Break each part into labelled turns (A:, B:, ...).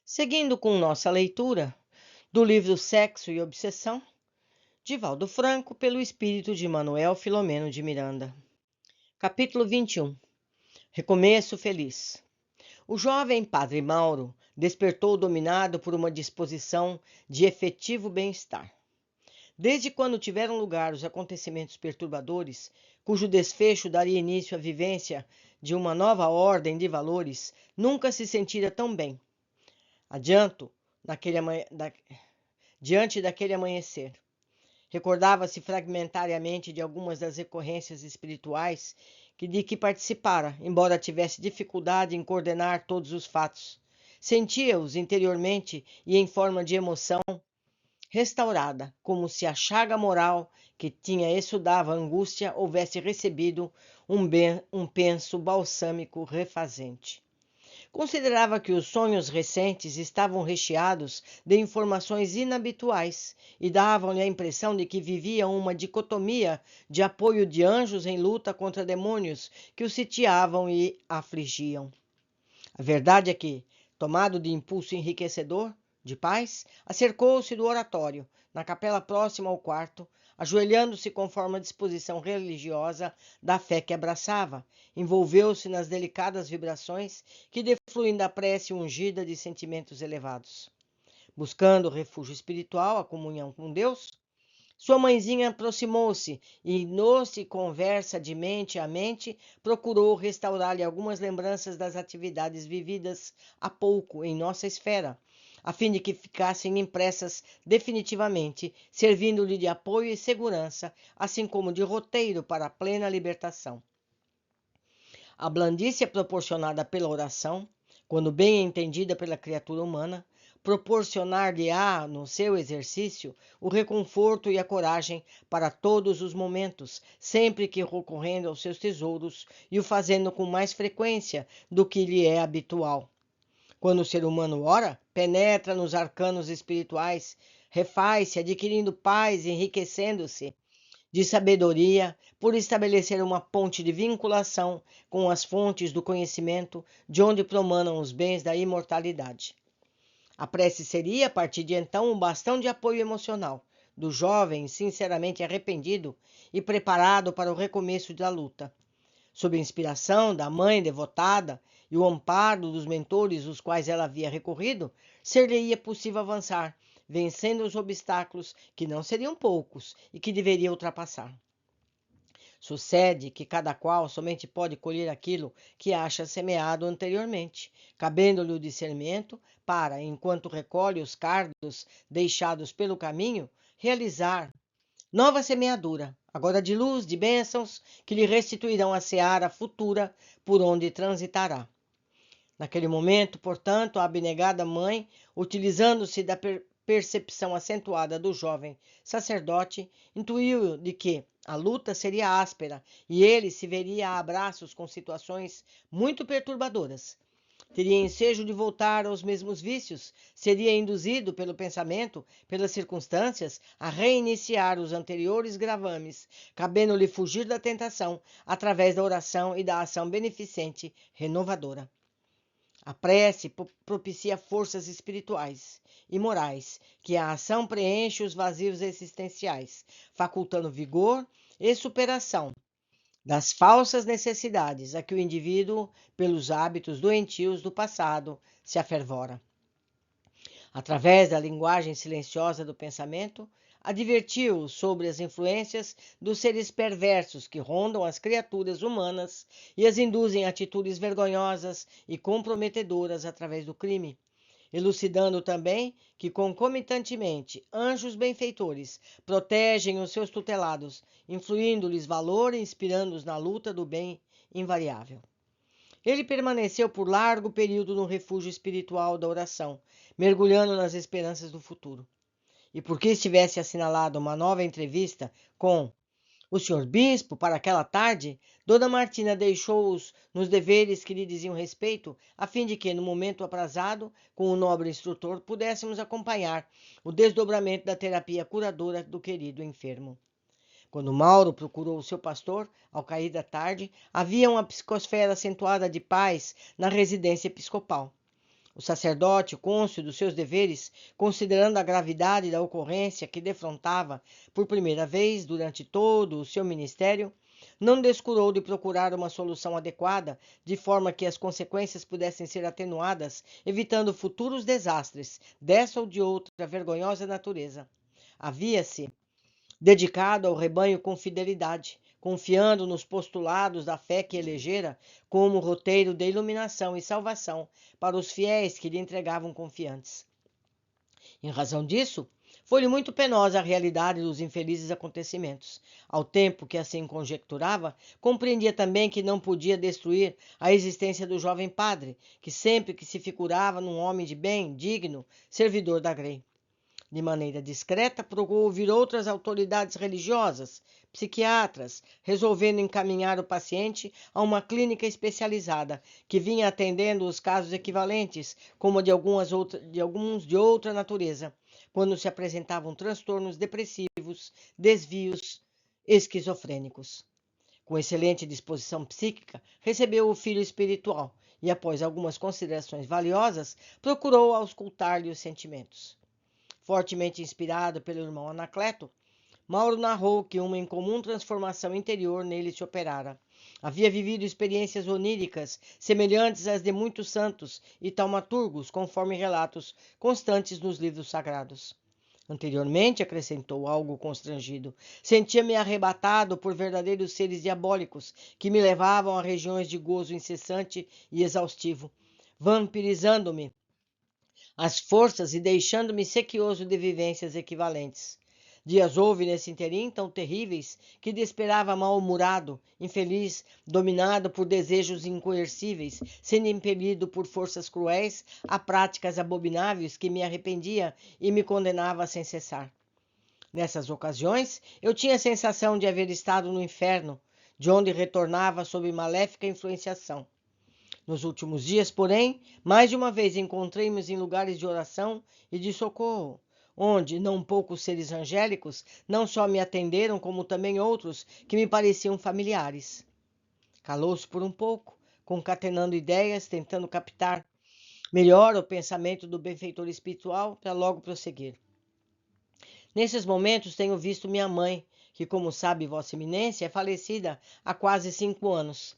A: Seguindo com nossa leitura do livro Sexo e Obsessão, de Valdo Franco, pelo espírito de Manuel Filomeno de Miranda. Capítulo 21. Recomeço feliz. O jovem padre Mauro despertou dominado por uma disposição de efetivo bem-estar. Desde quando tiveram lugar os acontecimentos perturbadores, cujo desfecho daria início à vivência de uma nova ordem de valores, nunca se sentira tão bem. Adianto, diante daquele amanhecer. Recordava-se fragmentariamente de algumas das recorrências espirituais de que participara, embora tivesse dificuldade em coordenar todos os fatos. Sentia-os interiormente e em forma de emoção restaurada, como se a chaga moral que tinha exsudava angústia houvesse recebido um penso balsâmico refazente. Considerava que os sonhos recentes estavam recheados de informações inabituais e davam-lhe a impressão de que vivia uma dicotomia de apoio de anjos em luta contra demônios que o sitiavam e afligiam. A verdade é que, tomado de impulso enriquecedor, de paz, acercou-se do oratório, na capela próxima ao quarto, ajoelhando-se conforme a disposição religiosa da fé que abraçava, envolveu-se nas delicadas vibrações que defluem da prece ungida de sentimentos elevados. Buscando refúgio espiritual, a comunhão com Deus, sua mãezinha aproximou-se e, no-se conversa de mente a mente, procurou restaurar-lhe algumas lembranças das atividades vividas há pouco em nossa esfera, a fim de que ficassem impressas definitivamente, servindo-lhe de apoio e segurança, assim como de roteiro para a plena libertação. A blandícia proporcionada pela oração, quando bem entendida pela criatura humana, proporcionar-lhe-á, no seu exercício, o reconforto e a coragem para todos os momentos, sempre que recorrendo aos seus tesouros e o fazendo com mais frequência do que lhe é habitual. Quando o ser humano ora, penetra nos arcanos espirituais, refaz-se, adquirindo paz e enriquecendo-se de sabedoria, por estabelecer uma ponte de vinculação com as fontes do conhecimento, de onde promanam os bens da imortalidade. A prece seria, a partir de então, um bastão de apoio emocional do jovem sinceramente arrependido e preparado para o recomeço da luta. Sob a inspiração da mãe devotada e o amparo dos mentores aos quais ela havia recorrido, ser-lhe-ia possível avançar, vencendo os obstáculos, que não seriam poucos e que deveria ultrapassar. Sucede que cada qual somente pode colher aquilo que acha semeado anteriormente, cabendo-lhe o discernimento para, enquanto recolhe os cardos deixados pelo caminho, realizar nova semeadura, agora de luz, de bênçãos, que lhe restituirão a seara futura por onde transitará. Naquele momento, portanto, a abnegada mãe, utilizando-se da percepção acentuada do jovem sacerdote, intuiu de que a luta seria áspera e ele se veria a abraços com situações muito perturbadoras. Teria ensejo de voltar aos mesmos vícios, seria induzido pelo pensamento, pelas circunstâncias, a reiniciar os anteriores gravames, cabendo-lhe fugir da tentação através da oração e da ação beneficente renovadora. A prece propicia forças espirituais e morais, que a ação preenche os vazios existenciais, facultando vigor e superação das falsas necessidades a que o indivíduo, pelos hábitos doentios do passado, se afervora. Através da linguagem silenciosa do pensamento, advertiu sobre as influências dos seres perversos que rondam as criaturas humanas e as induzem a atitudes vergonhosas e comprometedoras através do crime, elucidando também que, concomitantemente, anjos benfeitores protegem os seus tutelados, influindo-lhes valor e inspirando-os na luta do bem invariável. Ele permaneceu por largo período no refúgio espiritual da oração, mergulhando nas esperanças do futuro. E porque estivesse assinalado uma nova entrevista com o senhor bispo para aquela tarde, Dona Martina deixou-os nos deveres que lhe diziam respeito, a fim de que, no momento aprazado, com o nobre instrutor, pudéssemos acompanhar o desdobramento da terapia curadora do querido enfermo. Quando Mauro procurou o seu pastor, ao cair da tarde, havia uma psicosfera acentuada de paz na residência episcopal. O sacerdote, cônscio dos seus deveres, considerando a gravidade da ocorrência que defrontava por primeira vez durante todo o seu ministério, não descurou de procurar uma solução adequada, de forma que as consequências pudessem ser atenuadas, evitando futuros desastres dessa ou de outra vergonhosa natureza. Havia-se dedicado ao rebanho com fidelidade, confiando nos postulados da fé que elegera como roteiro de iluminação e salvação para os fiéis que lhe entregavam confiantes. Em razão disso, foi-lhe muito penosa a realidade dos infelizes acontecimentos. Ao tempo que assim conjecturava, compreendia também que não podia destruir a existência do jovem padre, que sempre que se figurava num homem de bem, digno, servidor da Grey. De maneira discreta, procurou ouvir outras autoridades religiosas, psiquiatras, resolvendo encaminhar o paciente a uma clínica especializada, que vinha atendendo os casos equivalentes, como de alguns de outra natureza, quando se apresentavam transtornos depressivos, desvios esquizofrênicos. Com excelente disposição psíquica, recebeu o filho espiritual e, após algumas considerações valiosas, procurou auscultar-lhe os sentimentos. Fortemente inspirado pelo irmão Anacleto, Mauro narrou que uma incomum transformação interior nele se operara. Havia vivido experiências oníricas semelhantes às de muitos santos e taumaturgos, conforme relatos constantes nos livros sagrados. Anteriormente, acrescentou, algo constrangido, sentia-me arrebatado por verdadeiros seres diabólicos que me levavam a regiões de gozo incessante e exaustivo, vampirizando-me as forças e deixando-me sequioso de vivências equivalentes. Dias houve nesse interim tão terríveis que desesperava mal-humorado, infeliz, dominado por desejos incoercíveis, sendo impelido por forças cruéis a práticas abomináveis que me arrependia e me condenava sem cessar. Nessas ocasiões, eu tinha a sensação de haver estado no inferno, de onde retornava sob maléfica influenciação. Nos últimos dias, porém, mais de uma vez encontrei-me em lugares de oração e de socorro, onde não poucos seres angélicos não só me atenderam, como também outros que me pareciam familiares. Calou-se por um pouco, concatenando ideias, tentando captar melhor o pensamento do benfeitor espiritual para logo prosseguir. Nesses momentos tenho visto minha mãe, que, como sabe Vossa Eminência, é falecida há quase 5 anos.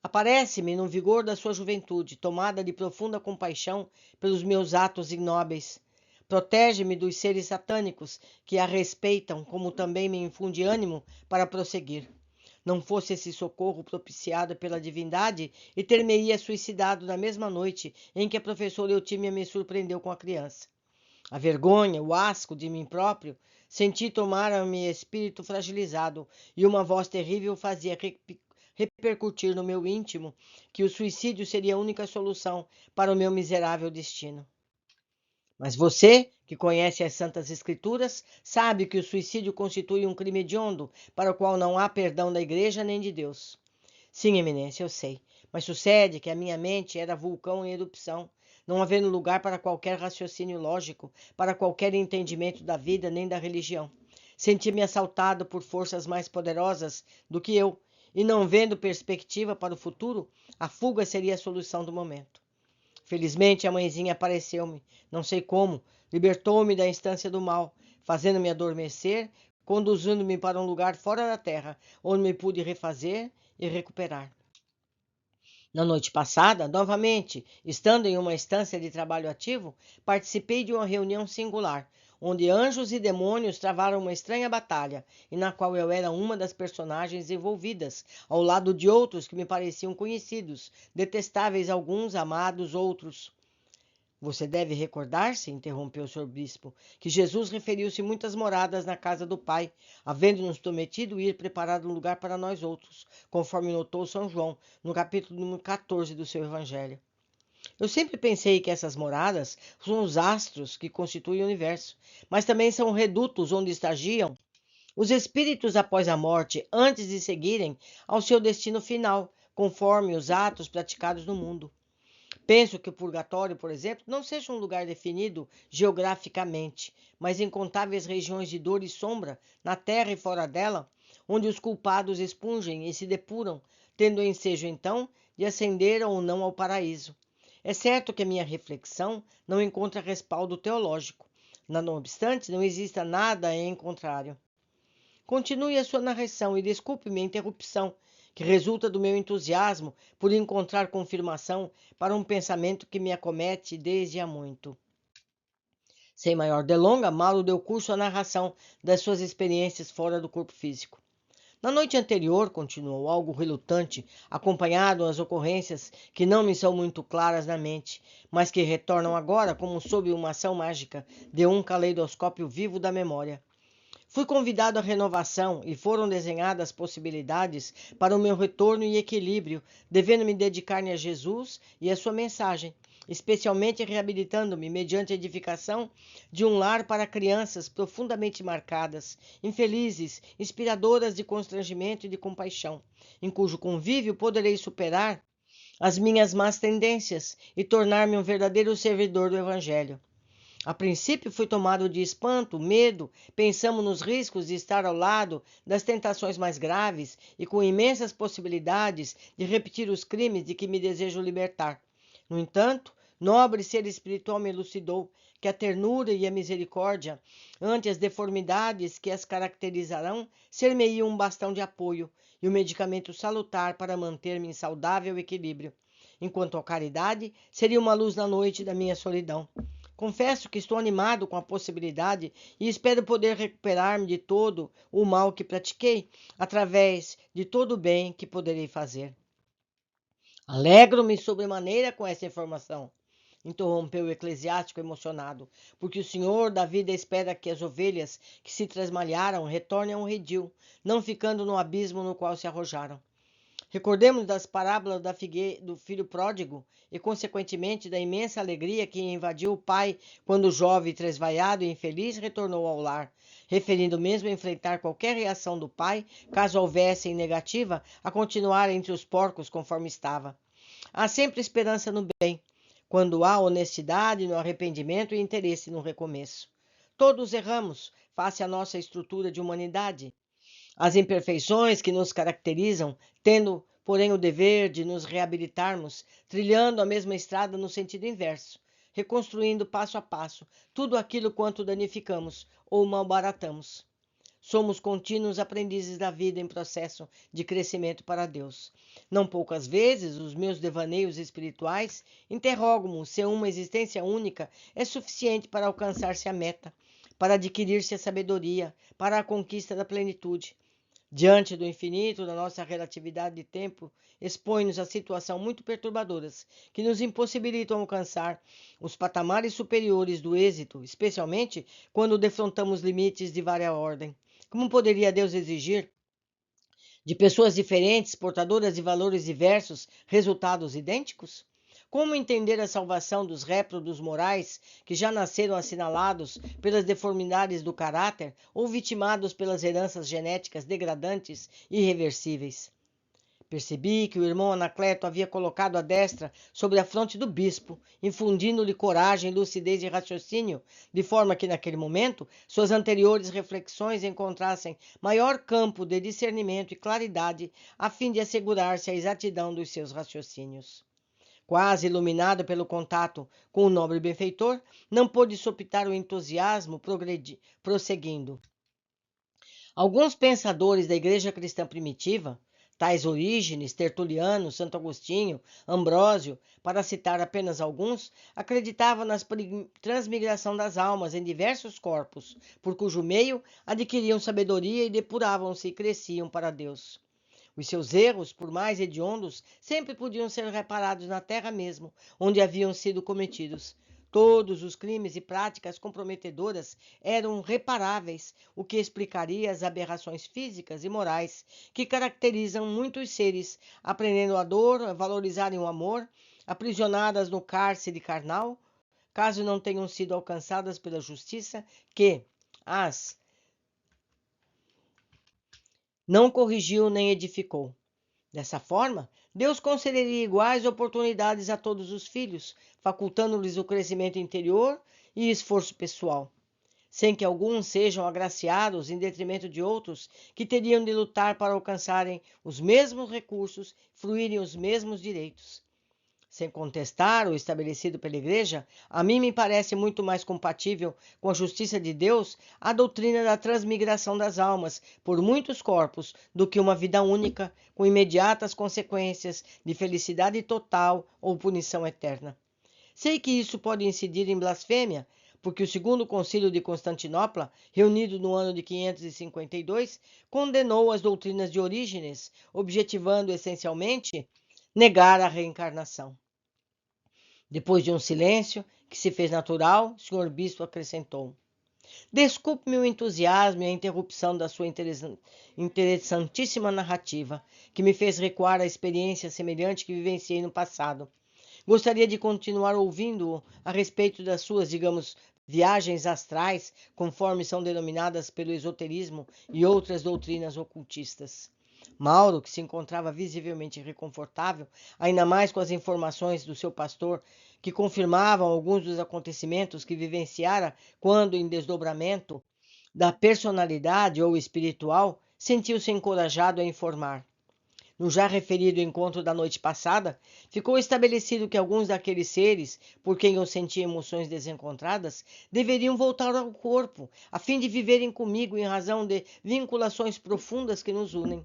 A: Aparece-me no vigor da sua juventude, tomada de profunda compaixão pelos meus atos ignóbeis. Protege-me dos seres satânicos que a respeitam, como também me infunde ânimo para prosseguir. Não fosse esse socorro propiciado pela divindade, e ter-me-ia suicidado na mesma noite em que a professora Eutímia me surpreendeu com a criança. A vergonha, o asco de mim próprio, senti tomar-me espírito fragilizado, e uma voz terrível fazia repercutir no meu íntimo que o suicídio seria a única solução para o meu miserável destino. Mas você, que conhece as Santas Escrituras, sabe que o suicídio constitui um crime hediondo, para o qual não há perdão da Igreja nem de Deus. Sim, Eminência, eu sei, mas sucede que a minha mente era vulcão em erupção, não havendo lugar para qualquer raciocínio lógico, para qualquer entendimento da vida nem da religião. Senti-me assaltado por forças mais poderosas do que eu, e não vendo perspectiva para o futuro, a fuga seria a solução do momento. Felizmente a mãezinha apareceu-me, não sei como, libertou-me da instância do mal, fazendo-me adormecer, conduzindo-me para um lugar fora da terra, onde me pude refazer e recuperar. Na noite passada, novamente, estando em uma estância de trabalho ativo, participei de uma reunião singular, onde anjos e demônios travaram uma estranha batalha, e na qual eu era uma das personagens envolvidas, ao lado de outros que me pareciam conhecidos, detestáveis alguns, amados outros. Você deve recordar-se, interrompeu o Sr. Bispo, que Jesus referiu-se muitas moradas na casa do Pai, havendo-nos prometido ir preparar um lugar para nós outros, conforme notou São João, no capítulo número 14 do seu Evangelho. Eu sempre pensei que essas moradas são os astros que constituem o universo, mas também são redutos onde estagiam os espíritos após a morte, antes de seguirem ao seu destino final, conforme os atos praticados no mundo. Penso que o purgatório, por exemplo, não seja um lugar definido geograficamente, mas incontáveis regiões de dor e sombra, na terra e fora dela, onde os culpados expungem e se depuram, tendo o ensejo, então, de ascender ou não ao paraíso. É certo que a minha reflexão não encontra respaldo teológico. Não obstante, não exista nada em contrário. Continue a sua narração e desculpe minha interrupção, que resulta do meu entusiasmo por encontrar confirmação para um pensamento que me acomete desde há muito. Sem maior delonga, Mauro deu curso à narração das suas experiências fora do corpo físico. Na noite anterior, continuou, algo relutante, acompanhado as ocorrências que não me são muito claras na mente, mas que retornam agora como sob uma ação mágica de um caleidoscópio vivo da memória. Fui convidado à renovação e foram desenhadas possibilidades para o meu retorno e equilíbrio, devendo-me dedicar-me a Jesus e a sua mensagem, especialmente reabilitando-me mediante a edificação de um lar para crianças profundamente marcadas, infelizes, inspiradoras de constrangimento e de compaixão, em cujo convívio poderei superar as minhas más tendências e tornar-me um verdadeiro servidor do Evangelho. A princípio fui tomado de espanto, medo, pensamos nos riscos de estar ao lado das tentações mais graves e com imensas possibilidades de repetir os crimes de que me desejo libertar. No entanto, nobre ser espiritual me elucidou que a ternura e a misericórdia, ante as deformidades que as caracterizarão, ser-me-iam um bastão de apoio e o medicamento salutar para manter-me em saudável equilíbrio. Enquanto a caridade, seria uma luz na noite da minha solidão. Confesso que estou animado com a possibilidade e espero poder recuperar-me de todo o mal que pratiquei, através de todo o bem que poderei fazer. Alegro-me sobremaneira com essa informação, interrompeu o eclesiástico emocionado, porque o Senhor da vida espera que as ovelhas que se tresmalharam retornem ao redil, não ficando no abismo no qual se arrojaram. Recordemos das parábolas do filho pródigo e, consequentemente, da imensa alegria que invadiu o pai quando o jovem, tresvaiado e infeliz, retornou ao lar, referindo mesmo a enfrentar qualquer reação do pai, caso houvesse em negativa, a continuar entre os porcos conforme estava. Há sempre esperança no bem, quando há honestidade no arrependimento e interesse no recomeço. Todos erramos, face à nossa estrutura de humanidade. As imperfeições que nos caracterizam, tendo, porém, o dever de nos reabilitarmos, trilhando a mesma estrada no sentido inverso, reconstruindo passo a passo tudo aquilo quanto danificamos ou malbaratamos. Somos contínuos aprendizes da vida em processo de crescimento para Deus. Não poucas vezes, os meus devaneios espirituais interrogam-me se uma existência única é suficiente para alcançar-se a meta, para adquirir-se a sabedoria, para a conquista da plenitude. Diante do infinito da nossa relatividade de tempo, expõe-nos a situações muito perturbadoras, que nos impossibilitam alcançar os patamares superiores do êxito, especialmente quando defrontamos limites de vária ordem. Como poderia Deus exigir de pessoas diferentes, portadoras de valores diversos, resultados idênticos? Como entender a salvação dos réprodos morais que já nasceram assinalados pelas deformidades do caráter ou vitimados pelas heranças genéticas degradantes e irreversíveis? Percebi que o irmão Anacleto havia colocado a destra sobre a fronte do bispo, infundindo-lhe coragem, lucidez e raciocínio, de forma que, naquele momento, suas anteriores reflexões encontrassem maior campo de discernimento e claridade, a fim de assegurar-se a exatidão dos seus raciocínios. Quase iluminado pelo contato com o nobre benfeitor, não pôde sopitar o entusiasmo prosseguindo. Alguns pensadores da Igreja Cristã Primitiva, tais Orígenes, Tertuliano, Santo Agostinho, Ambrósio, para citar apenas alguns, acreditavam na transmigração das almas em diversos corpos, por cujo meio adquiriam sabedoria e depuravam-se e cresciam para Deus. Os seus erros, por mais hediondos, sempre podiam ser reparados na terra mesmo, onde haviam sido cometidos. Todos os crimes e práticas comprometedoras eram reparáveis, o que explicaria as aberrações físicas e morais que caracterizam muitos seres, aprendendo a dor, a valorizarem o amor, aprisionadas no cárcere carnal, caso não tenham sido alcançadas pela justiça que as não corrigiu nem edificou. Dessa forma, Deus concederia iguais oportunidades a todos os filhos, facultando-lhes o crescimento interior e esforço pessoal, sem que alguns sejam agraciados em detrimento de outros que teriam de lutar para alcançarem os mesmos recursos, fruírem os mesmos direitos. Sem contestar o estabelecido pela Igreja, a mim me parece muito mais compatível com a justiça de Deus a doutrina da transmigração das almas por muitos corpos do que uma vida única com imediatas consequências de felicidade total ou punição eterna. Sei que isso pode incidir em blasfêmia, porque o segundo concílio de Constantinopla, reunido no ano de 552, condenou as doutrinas de Orígenes, objetivando essencialmente negar a reencarnação. Depois de um silêncio que se fez natural, o senhor bispo acrescentou: Desculpe-me o entusiasmo e a interrupção da sua interessantíssima narrativa, que me fez recuar a experiência semelhante que vivenciei no passado. Gostaria de continuar ouvindo-o a respeito das suas, digamos, viagens astrais, conforme são denominadas pelo esoterismo e outras doutrinas ocultistas. Mauro, que se encontrava visivelmente reconfortável, ainda mais com as informações do seu pastor, que confirmavam alguns dos acontecimentos que vivenciara quando em desdobramento da personalidade ou espiritual, sentiu-se encorajado a informar. No já referido encontro da noite passada, ficou estabelecido que alguns daqueles seres, por quem eu sentia emoções desencontradas, deveriam voltar ao corpo, a fim de viverem comigo em razão de vinculações profundas que nos unem.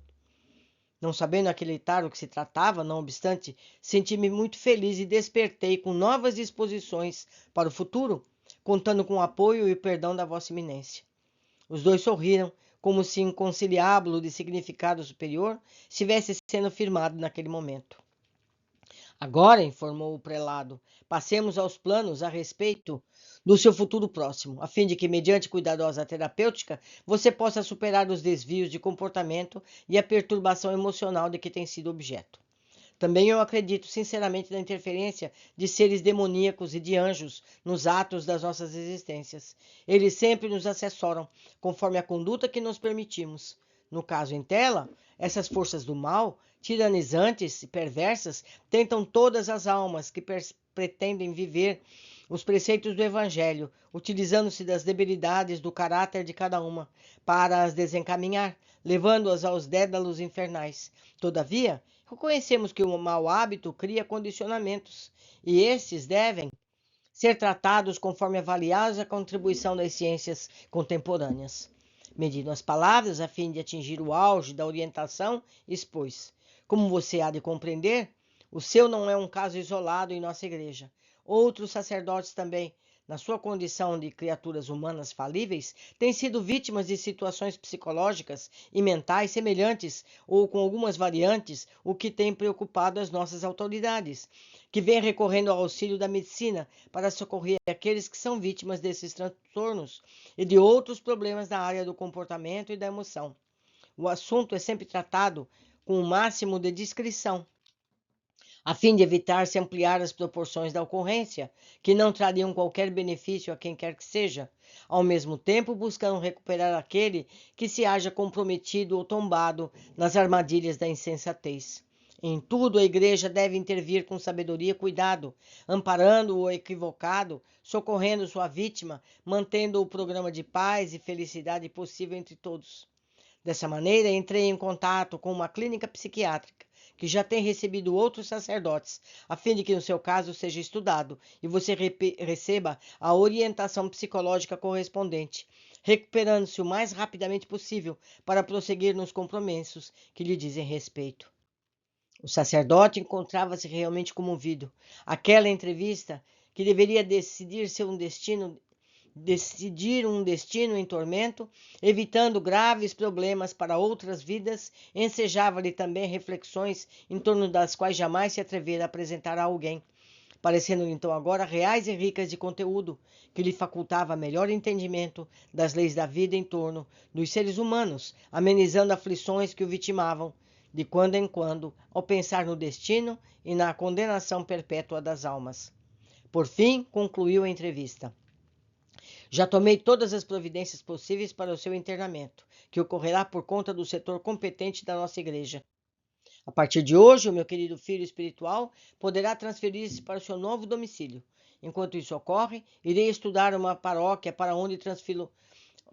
A: Não sabendo acreditar o que se tratava, não obstante, senti-me muito feliz e despertei com novas disposições para o futuro, contando com o apoio e o perdão da Vossa Eminência. Os dois sorriram, como se um conciliábulo de significado superior estivesse sendo firmado naquele momento. Agora, informou o prelado, passemos aos planos a respeito do seu futuro próximo, a fim de que, mediante cuidadosa terapêutica, você possa superar os desvios de comportamento e a perturbação emocional de que tem sido objeto. Também eu acredito sinceramente na interferência de seres demoníacos e de anjos nos atos das nossas existências. Eles sempre nos assessoram, conforme a conduta que nos permitimos. No caso em tela, essas forças do mal, tiranizantes e perversas, tentam todas as almas que pretendem viver os preceitos do Evangelho, utilizando-se das debilidades do caráter de cada uma, para as desencaminhar, levando-as aos dédalos infernais. Todavia, reconhecemos que o mau hábito cria condicionamentos, e estes devem ser tratados conforme a valiosa contribuição das ciências contemporâneas. Medindo as palavras a fim de atingir o auge da orientação, expôs: Como você há de compreender, o seu não é um caso isolado em nossa igreja. Outros sacerdotes também, na sua condição de criaturas humanas falíveis, têm sido vítimas de situações psicológicas e mentais semelhantes ou com algumas variantes, o que tem preocupado as nossas autoridades, que vêm recorrendo ao auxílio da medicina para socorrer aqueles que são vítimas desses transtornos e de outros problemas na área do comportamento e da emoção. O assunto é sempre tratado com o máximo de discrição, a fim de evitar se ampliar as proporções da ocorrência, que não trariam qualquer benefício a quem quer que seja, ao mesmo tempo buscando recuperar aquele que se haja comprometido ou tombado nas armadilhas da insensatez. Em tudo, a Igreja deve intervir com sabedoria e cuidado, amparando o equivocado, socorrendo sua vítima, mantendo o programa de paz e felicidade possível entre todos. Dessa maneira, entrei em contato com uma clínica psiquiátrica, que já tem recebido outros sacerdotes, a fim de que no seu caso seja estudado e você receba a orientação psicológica correspondente, recuperando-se o mais rapidamente possível para prosseguir nos compromissos que lhe dizem respeito. O sacerdote encontrava-se realmente comovido. Aquela entrevista, que deveria decidir um destino em tormento, evitando graves problemas para outras vidas, ensejava-lhe também reflexões em torno das quais jamais se atrevera a apresentar a alguém, parecendo-lhe então agora reais e ricas de conteúdo, que lhe facultava melhor entendimento das leis da vida em torno dos seres humanos, amenizando aflições que o vitimavam, de quando em quando, ao pensar no destino e na condenação perpétua das almas. Por fim, concluiu a entrevista. Já tomei todas as providências possíveis para o seu internamento, que ocorrerá por conta do setor competente da nossa igreja. A partir de hoje, o meu querido filho espiritual poderá transferir-se para o seu novo domicílio. Enquanto isso ocorre, irei estudar uma paróquia para onde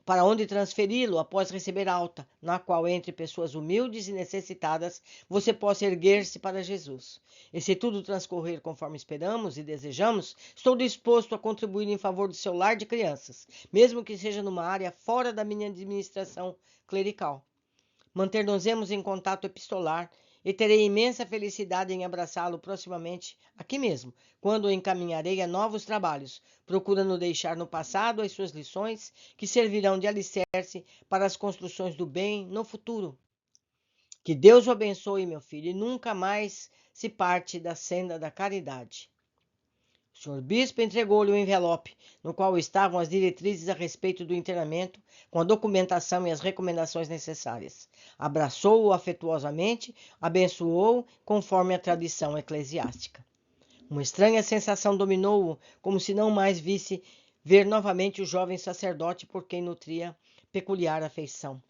A: para onde transferi-lo após receber alta, na qual, entre pessoas humildes e necessitadas, você possa erguer-se para Jesus. E se tudo transcorrer conforme esperamos e desejamos, estou disposto a contribuir em favor do seu lar de crianças, mesmo que seja numa área fora da minha administração clerical. Manter-nos-emos em contato epistolar e terei imensa felicidade em abraçá-lo proximamente, aqui mesmo, quando o encaminharei a novos trabalhos, procurando deixar no passado as suas lições, que servirão de alicerce para as construções do bem no futuro. Que Deus o abençoe, meu filho, e nunca mais se parte da senda da caridade. O senhor bispo entregou-lhe o envelope, no qual estavam as diretrizes a respeito do internamento, com a documentação e as recomendações necessárias. Abraçou-o afetuosamente, abençoou-o conforme a tradição eclesiástica. Uma estranha sensação dominou-o, como se não mais visse ver novamente o jovem sacerdote por quem nutria peculiar afeição.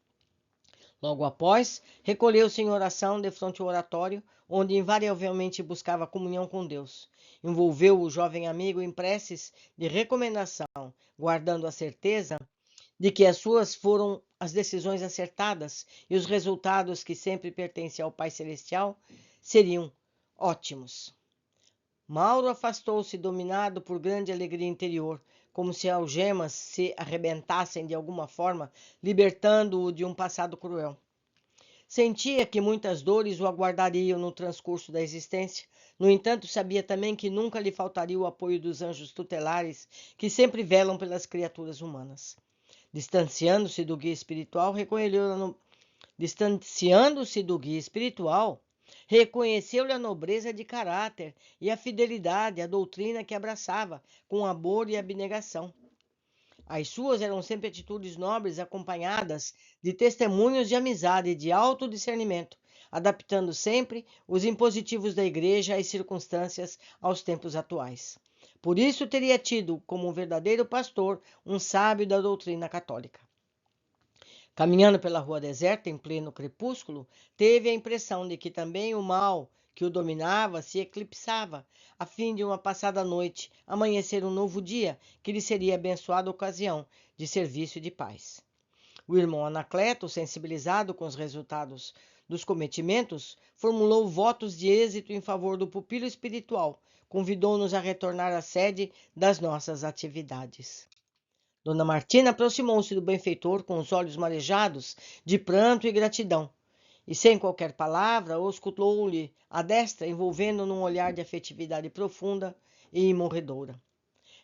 A: Logo após, recolheu-se em oração defronte ao oratório, onde invariavelmente buscava comunhão com Deus. Envolveu o jovem amigo em preces de recomendação, guardando a certeza de que as suas foram as decisões acertadas e os resultados que sempre pertencem ao Pai Celestial seriam ótimos. Mauro afastou-se, dominado por grande alegria interior, como se algemas se arrebentassem de alguma forma, libertando-o de um passado cruel. Sentia que muitas dores o aguardariam no transcurso da existência. No entanto, sabia também que nunca lhe faltaria o apoio dos anjos tutelares que sempre velam pelas criaturas humanas. Distanciando-se do guia espiritual, reconheceu-lhe a nobreza de caráter e a fidelidade à doutrina que abraçava, com amor e abnegação. As suas eram sempre atitudes nobres, acompanhadas de testemunhos de amizade e de autodiscernimento, adaptando sempre os impositivos da Igreja às circunstâncias aos tempos atuais. Por isso teria tido, como um verdadeiro pastor, um sábio da doutrina católica. Caminhando pela rua deserta, em pleno crepúsculo, teve a impressão de que também o mal que o dominava se eclipsava, a fim de uma passada noite amanhecer um novo dia, que lhe seria abençoada ocasião de serviço e de paz. O irmão Anacleto, sensibilizado com os resultados dos cometimentos, formulou votos de êxito em favor do pupilo espiritual, convidou-nos a retornar à sede das nossas atividades. Dona Martina aproximou-se do benfeitor com os olhos marejados de pranto e gratidão, e sem qualquer palavra, auscultou-lhe a destra, envolvendo num olhar de afetividade profunda e imorredora.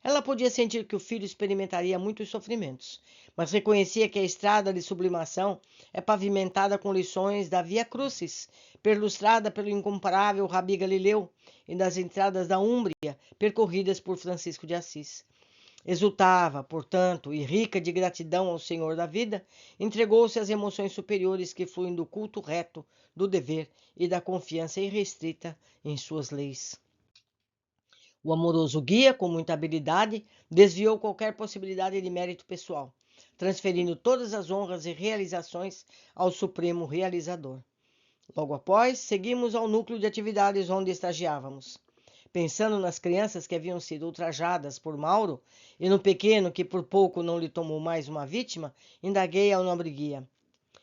A: Ela podia sentir que o filho experimentaria muitos sofrimentos, mas reconhecia que a estrada de sublimação é pavimentada com lições da Via Crucis, perlustrada pelo incomparável Rabi Galileu, e das entradas da Úmbria, percorridas por Francisco de Assis. Exultava, portanto, e rica de gratidão ao Senhor da vida, entregou-se às emoções superiores que fluem do culto reto, do dever e da confiança irrestrita em suas leis. O amoroso guia, com muita habilidade, desviou qualquer possibilidade de mérito pessoal, transferindo todas as honras e realizações ao Supremo Realizador. Logo após, seguimos ao núcleo de atividades onde estagiávamos. Pensando nas crianças que haviam sido ultrajadas por Mauro e no pequeno que por pouco não lhe tomou mais uma vítima, indaguei ao nobre guia.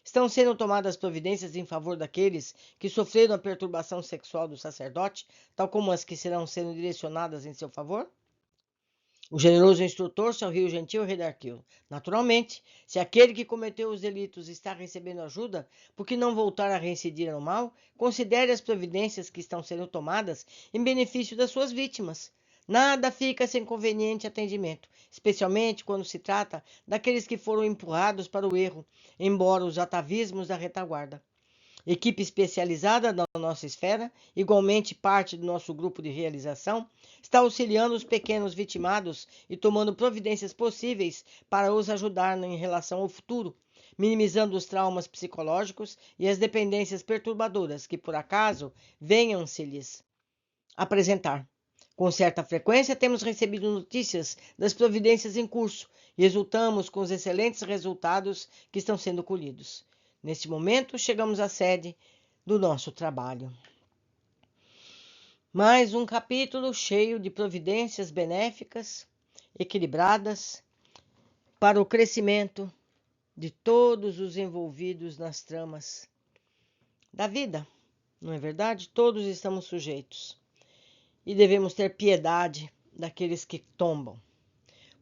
A: Estão sendo tomadas providências em favor daqueles que sofreram a perturbação sexual do sacerdote, tal como as que serão sendo direcionadas em seu favor? O generoso instrutor sorriu gentil e redarguiu. Naturalmente, se aquele que cometeu os delitos está recebendo ajuda, por que não voltar a reincidir no mal? Considere as providências que estão sendo tomadas em benefício das suas vítimas. Nada fica sem conveniente atendimento, especialmente quando se trata daqueles que foram empurrados para o erro, embora os atavismos da retaguarda. Equipe especializada da nossa esfera, igualmente parte do nosso grupo de realização, está auxiliando os pequenos vitimados e tomando providências possíveis para os ajudar em relação ao futuro, minimizando os traumas psicológicos e as dependências perturbadoras que, por acaso, venham-se-lhes apresentar. Com certa frequência, temos recebido notícias das providências em curso e exultamos com os excelentes resultados que estão sendo colhidos. Neste momento, chegamos à sede do nosso trabalho. Mais um capítulo cheio de providências benéficas, equilibradas, para o crescimento de todos os envolvidos nas tramas da vida, não é verdade? Todos estamos sujeitos e devemos ter piedade daqueles que tombam.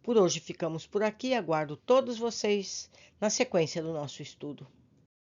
A: Por hoje ficamos por aqui, aguardo todos vocês na sequência do nosso estudo.